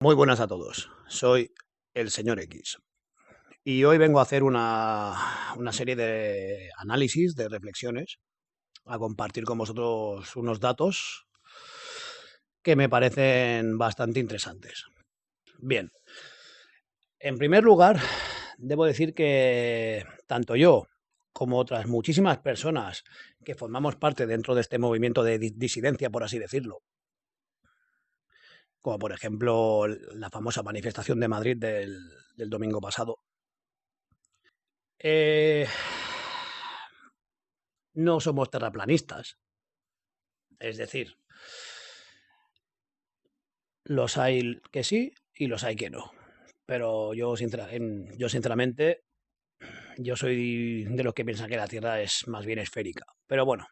Muy buenas a todos, soy el señor X y hoy vengo a hacer una serie de análisis, de reflexiones, a compartir con vosotros unos datos que me parecen bastante interesantes. Bien, en primer lugar, debo decir que tanto yo como otras muchísimas personas que formamos parte dentro de este movimiento de disidencia, por así decirlo, como por ejemplo la famosa manifestación de Madrid del domingo pasado, Eh, no somos terraplanistas. Es decir, los hay que sí y los hay que no. Pero yo sinceramente, yo soy de los que piensan que la Tierra es más bien esférica. Pero bueno,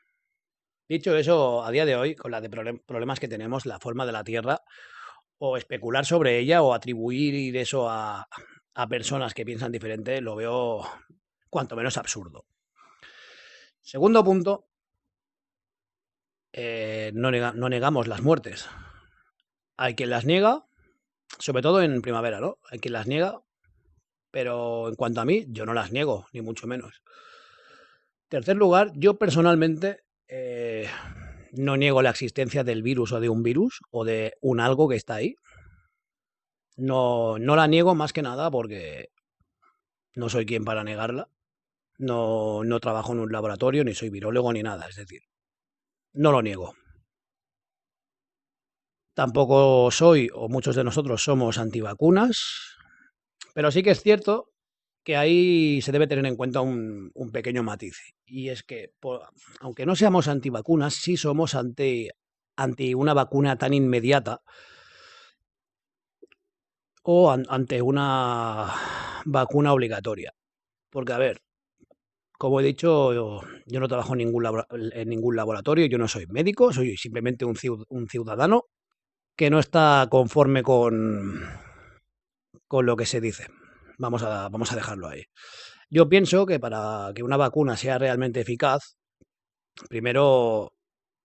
dicho eso, a día de hoy, con la de problemas que tenemos, la forma de la Tierra, o especular sobre ella o atribuir eso a personas que piensan diferente, lo veo cuanto menos absurdo. Segundo punto, no negamos las muertes. Hay quien las niega, sobre todo en primavera, ¿no? Hay quien las niega, pero en cuanto a mí, yo no las niego, ni mucho menos. Tercer lugar, yo personalmente no niego la existencia del virus o de un virus o de un algo que está ahí. No la niego más que nada porque no soy quien para negarla. No trabajo en un laboratorio, ni soy virólogo, ni nada. Es decir, no lo niego. Tampoco soy, o muchos de nosotros somos antivacunas, pero sí que es cierto que ahí se debe tener en cuenta un pequeño matiz. Y es que, aunque no seamos antivacunas, sí somos ante una vacuna tan inmediata o ante una vacuna obligatoria. Porque, a ver, como he dicho, yo no trabajo en ningún laboratorio, yo no soy médico, soy simplemente un ciudadano que no está conforme con lo que se dice. Vamos a dejarlo ahí. Yo pienso que para que una vacuna sea realmente eficaz, primero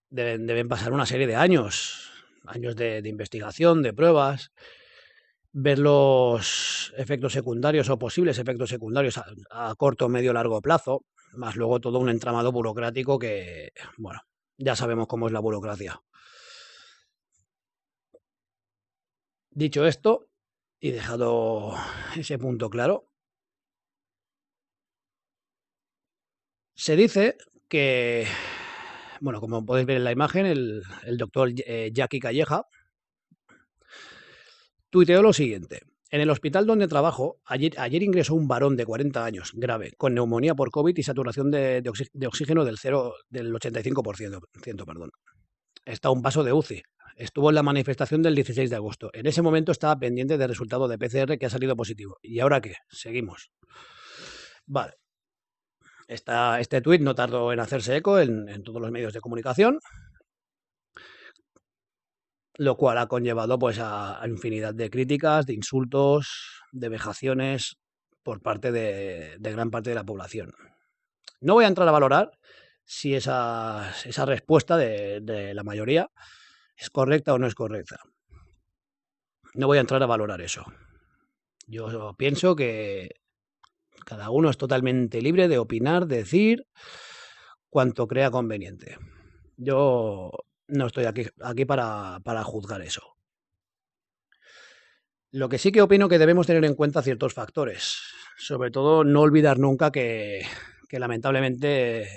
deben pasar una serie de años, años de investigación, de pruebas, ver los efectos secundarios o posibles efectos secundarios a corto, medio, largo plazo, más luego todo un entramado burocrático que, bueno, ya sabemos cómo es la burocracia. Dicho esto, y dejado ese punto claro, se dice que, bueno, como podéis ver en la imagen, el doctor Jackie Calleja tuiteó lo siguiente. En el hospital donde trabajo, ayer ingresó un varón de 40 años, grave, con neumonía por COVID y saturación de oxígeno del 85%. Perdón. Está a un paso de UCI. Estuvo en la manifestación del 16 de agosto. En ese momento estaba pendiente del resultado de PCR que ha salido positivo. ¿Y ahora qué? Seguimos. Vale. Este tuit no tardó en hacerse eco en todos los medios de comunicación, lo cual ha conllevado pues a infinidad de críticas, de insultos, de vejaciones por parte de gran parte de la población. No voy a entrar a valorar si esa respuesta de la mayoría es correcta o no es correcta. No voy a entrar a valorar eso. Yo pienso que cada uno es totalmente libre de opinar, decir cuanto crea conveniente. Yo no estoy aquí para juzgar eso. Lo que sí que opino que debemos tener en cuenta ciertos factores. Sobre todo, no olvidar nunca que lamentablemente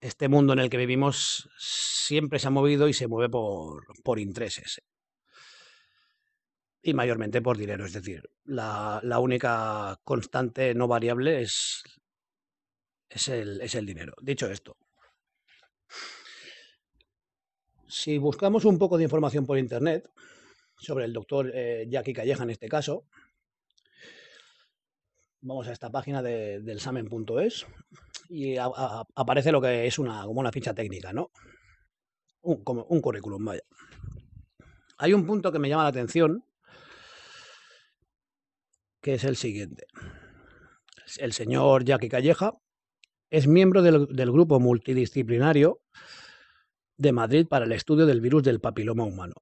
este mundo en el que vivimos siempre se ha movido y se mueve por intereses. Y mayormente por dinero. Es decir, la única constante no variable es el dinero. Dicho esto, si buscamos un poco de información por internet sobre el doctor Jackie Calleja en este caso, vamos a esta página del examen.es y aparece lo que es como una ficha técnica, ¿no? Como un currículum, vaya. Hay un punto que me llama la atención, que es el siguiente. El señor Jackie Calleja es miembro del grupo multidisciplinario de Madrid para el estudio del virus del papiloma humano.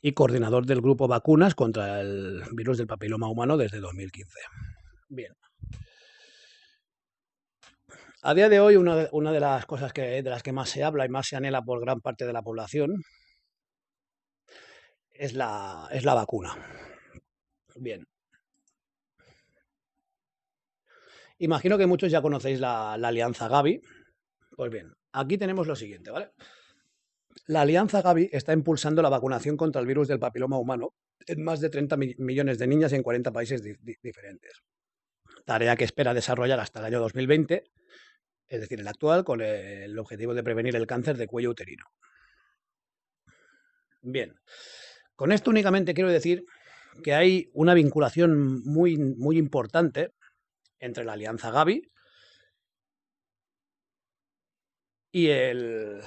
y coordinador del grupo Vacunas contra el virus del papiloma humano desde 2015. Bien. A día de hoy, una de las cosas de las que más se habla y más se anhela por gran parte de la población es la vacuna. Bien. Imagino que muchos ya conocéis la alianza Gavi. Pues bien, aquí tenemos lo siguiente, ¿vale? La alianza Gavi está impulsando la vacunación contra el virus del papiloma humano en más de 30 millones de niñas en 40 países diferentes. Tarea que espera desarrollar hasta el año 2020, es decir, el actual, con el objetivo de prevenir el cáncer de cuello uterino. Bien, con esto únicamente quiero decir que hay una vinculación muy, muy importante entre la alianza Gavi y el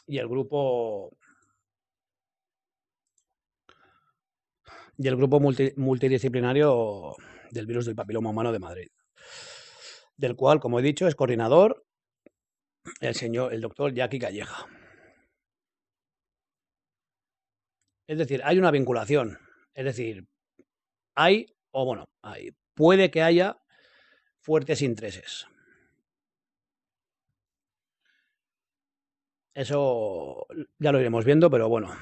grupo multidisciplinario del virus del papiloma humano de Madrid, del cual, como he dicho, es coordinador el doctor Jackie Calleja. Es decir, hay una vinculación. Es decir, puede que haya fuertes intereses. Eso ya lo iremos viendo, pero bueno,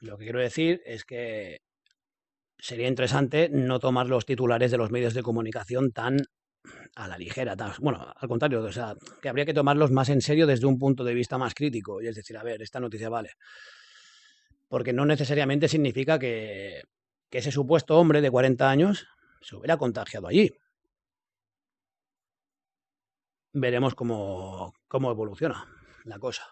lo que quiero decir es que sería interesante no tomar los titulares de los medios de comunicación tan a la ligera. Bueno, al contrario, o sea, que habría que tomarlos más en serio desde un punto de vista más crítico. Y es decir, a ver, esta noticia vale. Porque no necesariamente significa que ese supuesto hombre de 40 años se hubiera contagiado allí. Veremos cómo evoluciona la cosa.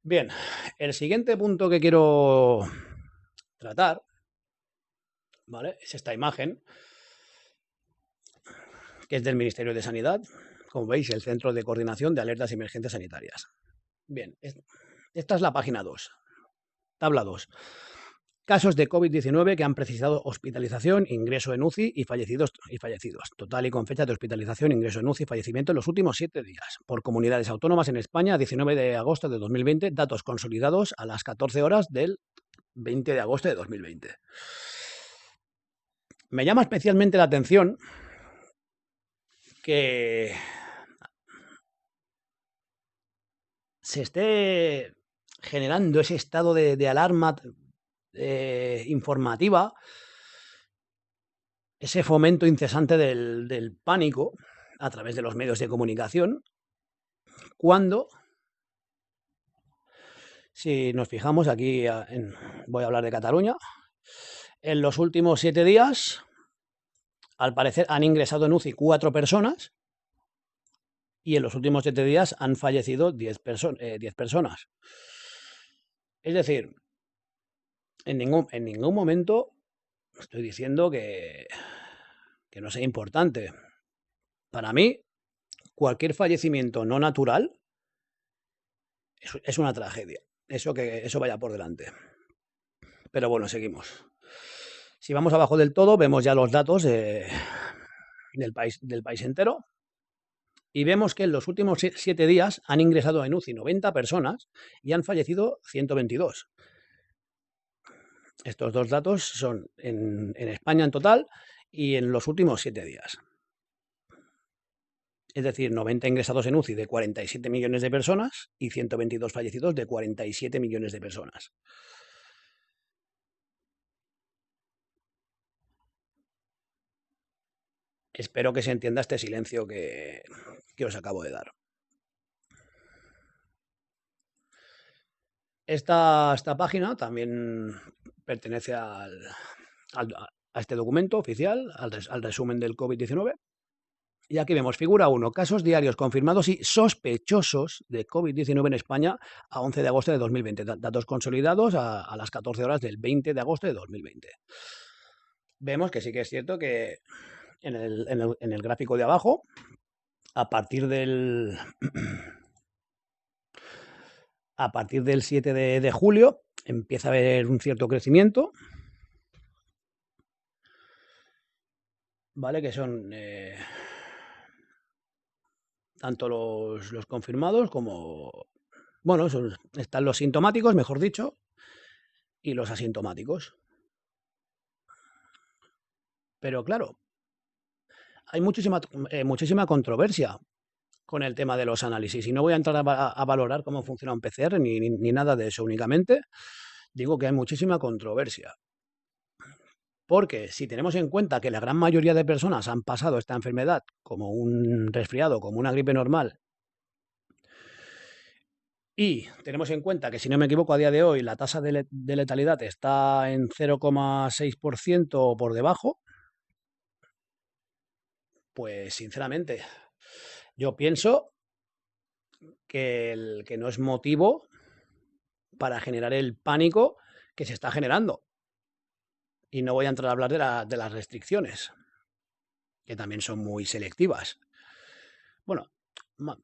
Bien, el siguiente punto que quiero tratar, ¿vale? Es esta imagen, que es del Ministerio de Sanidad. Como veis, el Centro de Coordinación de Alertas y Emergencias Sanitarias. Bien, esta es la página 2, tabla 2. Casos de COVID-19 que han precisado hospitalización, ingreso en UCI y fallecidos. Total y con fecha de hospitalización, ingreso en UCI y fallecimiento en los últimos 7 días. Por comunidades autónomas en España, 19 de agosto de 2020, datos consolidados a las 14 horas del 20 de agosto de 2020. Me llama especialmente la atención que se esté generando ese estado de alarma informativa, ese fomento incesante del pánico a través de los medios de comunicación, cuando, si nos fijamos aquí, voy a hablar de Cataluña, en los últimos 7 días, al parecer han ingresado en UCI 4 personas y en los últimos 7 días han fallecido 10 personas. Es decir, en ningún momento estoy diciendo que no sea importante. Para mí, cualquier fallecimiento no natural es una tragedia. Eso vaya por delante. Pero bueno, seguimos. Si vamos abajo del todo, vemos ya los datos del país entero. Y vemos que en los últimos 7 días han ingresado en UCI 90 personas y han fallecido 122. Estos dos datos son en España en total y en los últimos 7 días. Es decir, 90 ingresados en UCI de 47 millones de personas y 122 fallecidos de 47 millones de personas. Espero que se entienda este silencio que os acabo de dar. Esta página también pertenece a este documento oficial, al resumen del COVID-19. Y aquí vemos, figura 1, casos diarios confirmados y sospechosos de COVID-19 en España a 11 de agosto de 2020. Datos consolidados a las 14 horas del 20 de agosto de 2020. Vemos que sí que es cierto que en el gráfico de abajo, a partir del 7 de julio, empieza a haber un cierto crecimiento, ¿vale? Que son tanto los confirmados como, bueno, están los sintomáticos, mejor dicho, y los asintomáticos. Pero claro, hay muchísima controversia con el tema de los análisis y no voy a entrar a valorar cómo funciona un PCR ni nada de eso, únicamente digo que hay muchísima controversia. Porque si tenemos en cuenta que la gran mayoría de personas han pasado esta enfermedad como un resfriado, como una gripe normal, y tenemos en cuenta que, si no me equivoco, a día de hoy la tasa de letalidad está en 0,6% o por debajo, pues sinceramente yo pienso que no es motivo para generar el pánico que se está generando. Y no voy a entrar a hablar de las restricciones, que también son muy selectivas. Bueno,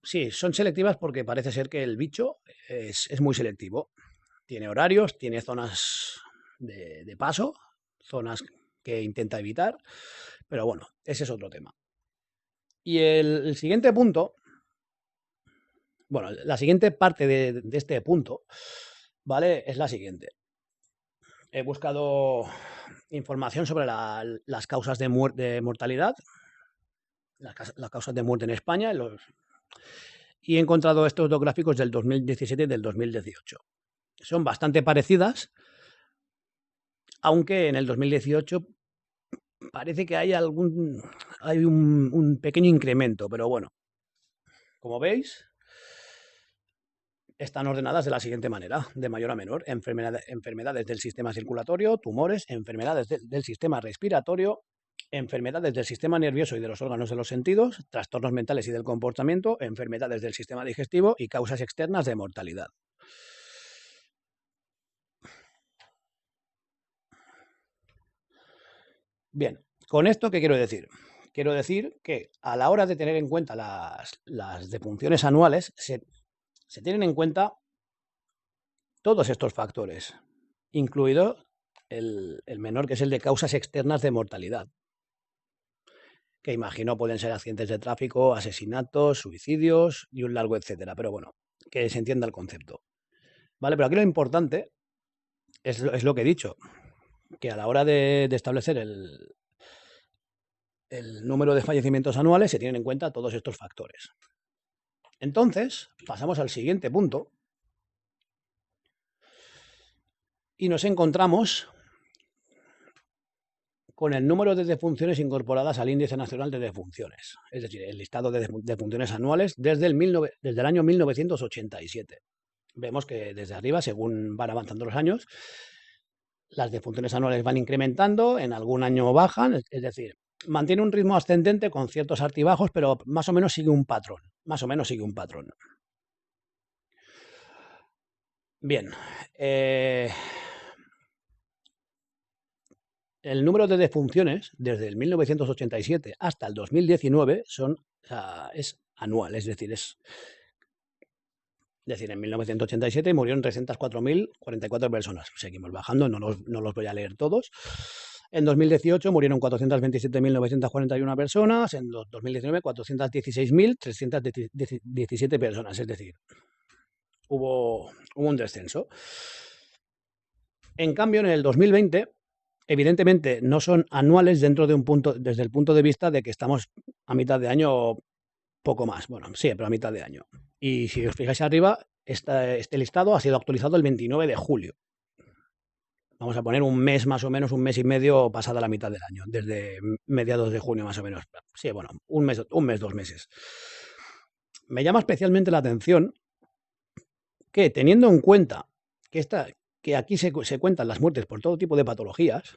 sí, son selectivas porque parece ser que el bicho es muy selectivo. Tiene horarios, tiene zonas de paso, zonas que intenta evitar, pero bueno, ese es otro tema. Y el siguiente punto, bueno, la siguiente parte de este punto, ¿vale? Es la siguiente. He buscado información sobre las causas de mortalidad, las causas de muerte en España, y he encontrado estos dos gráficos del 2017 y del 2018. Son bastante parecidas, aunque en el 2018 parece que hay un pequeño incremento, pero bueno, como veis, están ordenadas de la siguiente manera, de mayor a menor: enfermedades del sistema circulatorio, tumores, enfermedades del sistema respiratorio, enfermedades del sistema nervioso y de los órganos de los sentidos, trastornos mentales y del comportamiento, enfermedades del sistema digestivo y causas externas de mortalidad. Bien, ¿con esto qué quiero decir? Quiero decir que a la hora de tener en cuenta las defunciones anuales, se tienen en cuenta todos estos factores, incluido el menor, que es el de causas externas de mortalidad, que imagino pueden ser accidentes de tráfico, asesinatos, suicidios y un largo etcétera. Pero bueno, que se entienda el concepto. ¿Vale? Pero aquí lo importante es lo que he dicho, que a la hora de establecer el número de fallecimientos anuales se tienen en cuenta todos estos factores. Entonces, pasamos al siguiente punto y nos encontramos con el número de defunciones incorporadas al Índice Nacional de Defunciones, es decir, el listado de defunciones anuales desde el año 1987. Vemos que desde arriba, según van avanzando los años, las defunciones anuales van incrementando, en algún año bajan, es decir, mantiene un ritmo ascendente con ciertos altibajos, pero más o menos sigue un patrón. Bien, el número de defunciones desde el 1987 hasta el 2019 es anual, es decir, en 1987 murieron 304.044 personas. Seguimos bajando, no los voy a leer todos. En 2018 murieron 427.941 personas, en 2019 416.317 personas, es decir, hubo un descenso. En cambio, en el 2020, evidentemente no son anuales desde el punto de vista de que estamos a mitad de año, poco más. Bueno, sí, pero a mitad de año. Y si os fijáis arriba, este listado ha sido actualizado el 29 de julio. Vamos a poner un mes más o menos, un mes y medio pasada la mitad del año, desde mediados de junio más o menos. Sí, bueno, un mes, 2 meses. Me llama especialmente la atención que, teniendo en cuenta que aquí se cuentan las muertes por todo tipo de patologías,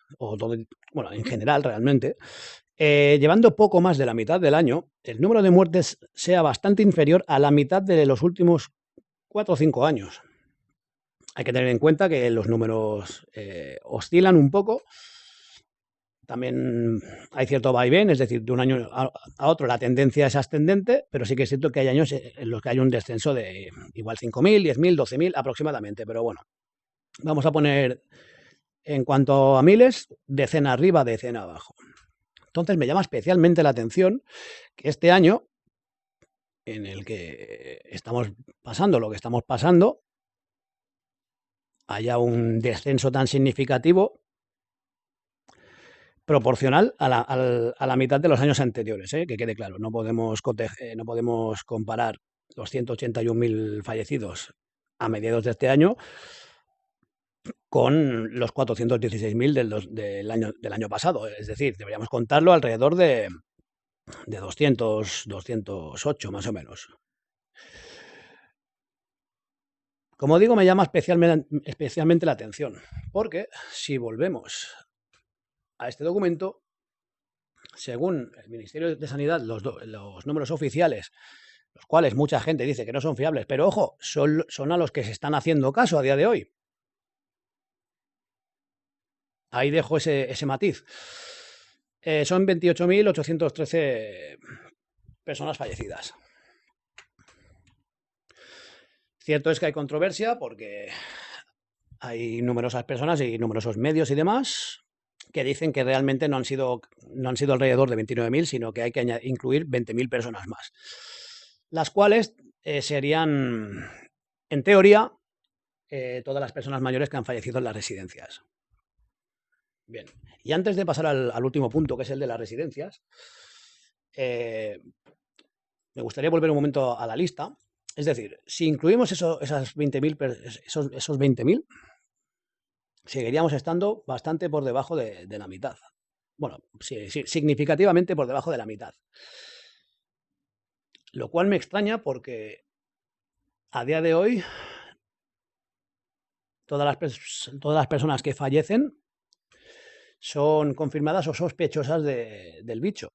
bueno, en general realmente, llevando poco más de la mitad del año, el número de muertes sea bastante inferior a la mitad de los últimos 4 o 5 años. Hay que tener en cuenta que los números oscilan un poco. También hay cierto vaivén, es decir, de un año a otro la tendencia es ascendente, pero sí que es cierto que hay años en los que hay un descenso de igual 5.000, 10.000, 12.000 aproximadamente. Pero bueno, vamos a poner, en cuanto a miles, decena arriba, decena abajo. Entonces me llama especialmente la atención que este año, en el que estamos pasando lo que estamos pasando, haya un descenso tan significativo proporcional a la mitad de los años anteriores, que quede claro. No podemos comparar los 181.000 fallecidos a mediados de este año con los 416.000 del año pasado. Es decir, deberíamos contarlo alrededor de 200, 208 más o menos. Como digo, me llama especialmente la atención, porque si volvemos a este documento, según el Ministerio de Sanidad, los números oficiales, los cuales mucha gente dice que no son fiables, pero ojo, son a los que se están haciendo caso a día de hoy. Ahí dejo ese matiz. Son 28.813 personas fallecidas. Cierto es que hay controversia porque hay numerosas personas y numerosos medios y demás que dicen que realmente no han sido alrededor de 29.000, sino que hay que incluir 20.000 personas más, las cuales serían, en teoría, todas las personas mayores que han fallecido en las residencias. Bien, y antes de pasar al último punto, que es el de las residencias, me gustaría volver un momento a la lista. Es decir, si incluimos esos 20.000, seguiríamos estando bastante por debajo de la mitad. Bueno, sí, significativamente por debajo de la mitad. Lo cual me extraña porque a día de hoy todas las personas que fallecen son confirmadas o sospechosas del bicho.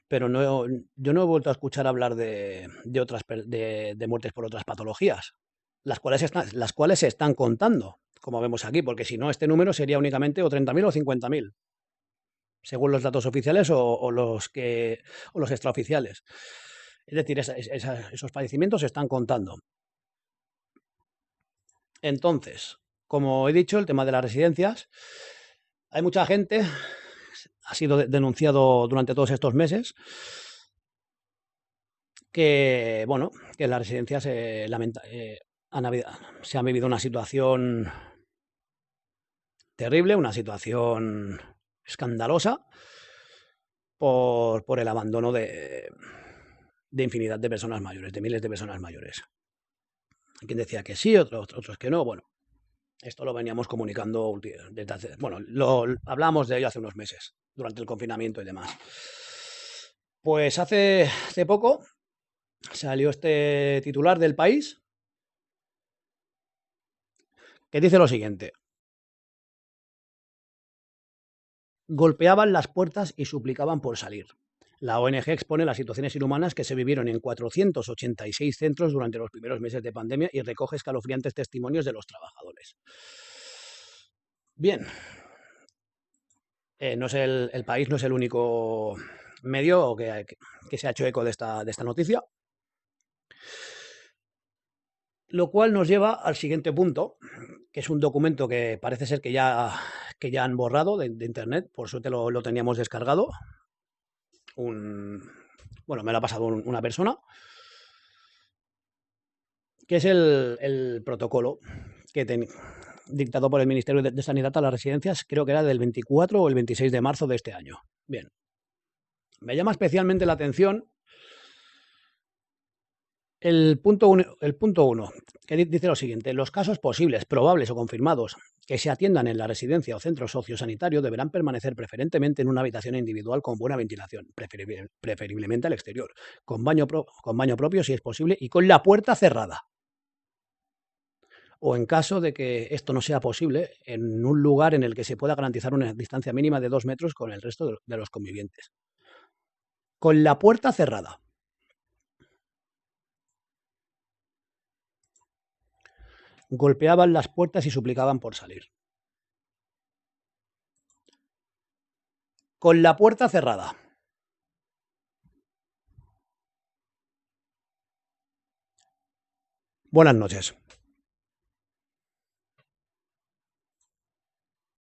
Pero yo no he vuelto a escuchar hablar de muertes por otras patologías, las cuales se están contando, como vemos aquí, porque si no, este número sería únicamente o 30.000 o 50.000, según los datos oficiales o los extraoficiales. Es decir, esos fallecimientos se están contando. Entonces, como he dicho, el tema de las residencias, hay mucha gente, ha sido denunciado durante todos estos meses, que, bueno, que en las residencias se ha vivido una situación terrible, una situación escandalosa por el abandono de infinidad de personas mayores, de miles de personas mayores. Hay quien decía que sí, otros que no. Bueno, esto lo veníamos comunicando desde hace, bueno, hablamos de ello hace unos meses, durante el confinamiento y demás. Pues hace poco salió este titular del País que dice lo siguiente: golpeaban las puertas y suplicaban por salir. La ONG expone las situaciones inhumanas que se vivieron en 486 centros durante los primeros meses de pandemia y recoge escalofriantes testimonios de los trabajadores. Bien, no es el País no es el único medio que se ha hecho eco de esta noticia, lo cual nos lleva al siguiente punto, que es un documento que parece ser que ya han borrado de internet. Por suerte lo teníamos descargado. Bueno, me lo ha pasado una persona, que es el protocolo dictado por el Ministerio de Sanidad a las residencias, creo que era del 24 o el 26 de marzo de este año. Bien, me llama especialmente la atención el punto 1, que dice lo siguiente: los casos posibles, probables o confirmados que se atiendan en la residencia o centro sociosanitario deberán permanecer preferentemente en una habitación individual con buena ventilación, preferiblemente al exterior, con baño propio si es posible y con la puerta cerrada. O en caso de que esto no sea posible, en un lugar en el que se pueda garantizar una distancia mínima de 2 metros con el resto de los convivientes. Con la puerta cerrada. Golpeaban las puertas y suplicaban por salir. Con la puerta cerrada. Buenas noches.